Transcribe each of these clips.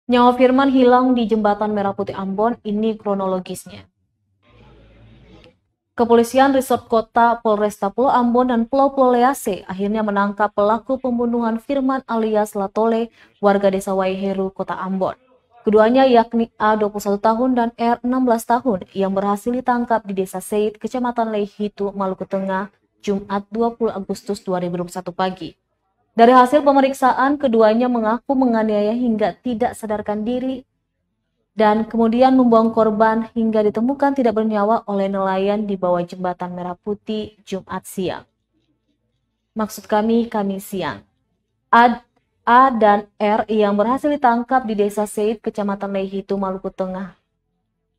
Nyawa Firman hilang di Jembatan Merah Putih Ambon, ini kronologisnya. Kepolisian Resort Kota Polresta Pulau Ambon dan Pulau Lease akhirnya menangkap pelaku pembunuhan Firman alias Latole, warga desa Waiheru, Kota Ambon. Keduanya yakni A 21 tahun dan R 16 tahun yang berhasil ditangkap di Desa Seid, Kecamatan Leihitu, Maluku Tengah, Jumat 20 Agustus 2021 pagi. Dari hasil pemeriksaan, keduanya mengaku menganiaya hingga tidak sadarkan diri dan kemudian membuang korban hingga ditemukan tidak bernyawa oleh nelayan di bawah Jembatan Merah Putih Jumat siang. Maksud kami siang. A dan R yang berhasil ditangkap di Desa Seid, Kecamatan Leihitu, Maluku Tengah.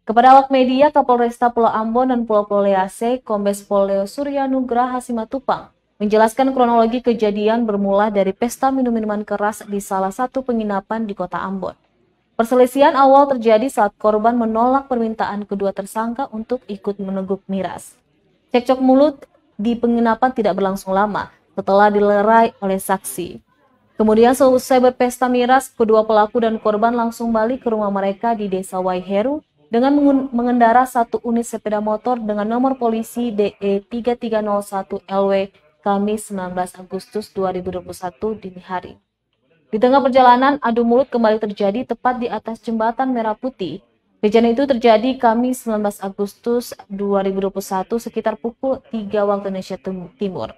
Kepada awak media, Kapolresta Pulau Ambon dan Pulau Lease, Kombes Pol Leo Suryanugraha Simatupang, menjelaskan kronologi kejadian bermula dari pesta minum-minuman keras di salah satu penginapan di Kota Ambon. Perselisihan awal terjadi saat korban menolak permintaan kedua tersangka untuk ikut meneguk miras. Cekcok mulut di penginapan tidak berlangsung lama setelah dilerai oleh saksi. Kemudian selesai berpesta miras, kedua pelaku dan korban langsung balik ke rumah mereka di Desa Waiheru dengan mengendara satu unit sepeda motor dengan nomor polisi DE 3301 LW Kamis 19 Agustus 2021 dini hari. Di tengah perjalanan, adu mulut kembali terjadi tepat di atas Jembatan Merah Putih. Kejadian itu terjadi Kamis 19 Agustus 2021 sekitar pukul 3 waktu Indonesia Timur.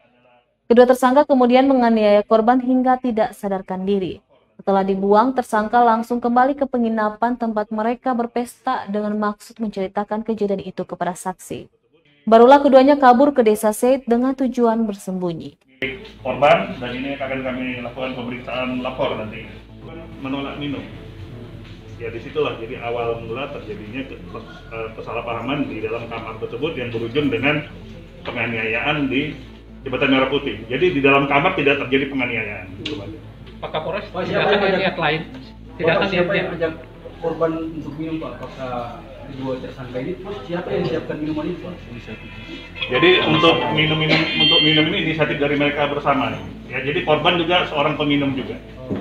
Kedua tersangka kemudian menganiaya korban hingga tidak sadarkan diri. Setelah dibuang, tersangka langsung kembali ke penginapan tempat mereka berpesta dengan maksud menceritakan kejadian itu kepada saksi. Barulah keduanya kabur ke Desa Seid dengan tujuan bersembunyi. Korban, dan ini akan kami lakukan pemeriksaan lapor nanti, menolak minum. Ya disitulah jadi awal mula terjadinya kesalahpahaman di dalam kamar tersebut yang berujung dengan penganiayaan di Jembatan Merah Putih. Jadi di dalam kamar tidak terjadi penganiayaan. Pak Kapolres, tidak akan niat lain? Tidak akan ajak korban untuk minum, Pak? Apakah kedua tersangka ini, siapa yang siapkan minuman itu, Pak? Jadi untuk minum ini inisiatif dari mereka bersama. Ya, jadi korban juga seorang peminum juga.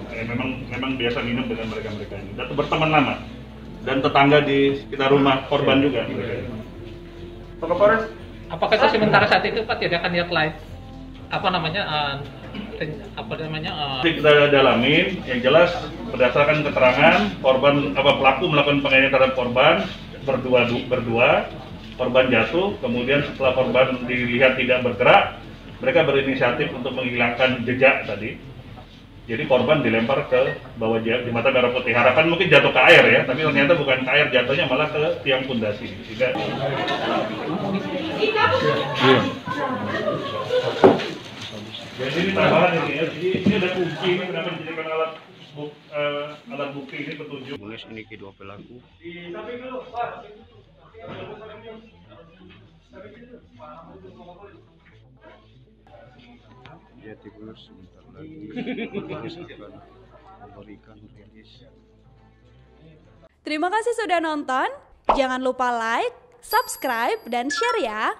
Ya, memang biasa minum dengan mereka ini. Dan berteman lama dan tetangga di sekitar rumah korban juga. Pak Kapolres, apakah sementara saat itu Pak tidak akan niat lain? Kita dalamin, yang jelas berdasarkan keterangan pelaku melakukan penganiayaan terhadap korban berdua, korban jatuh, kemudian setelah korban dilihat tidak bergerak, mereka berinisiatif untuk menghilangkan jejak tadi. Jadi korban dilempar ke bawah Jembatan Merah Putih. Harapan mungkin jatuh ke air ya, tapi ternyata bukan ke air, jatuhnya malah ke tiang pondasi. Jadi ini tambahan ini ya. Jadi ini ada kunci ini kenapa dijadikan alat bukti ini petunjuk. Tulis ini kedua pelaku. Ya tidur sebentar lagi. Terus akan memberikan rilis. Terima kasih sudah nonton. Jangan lupa like, subscribe, dan share ya.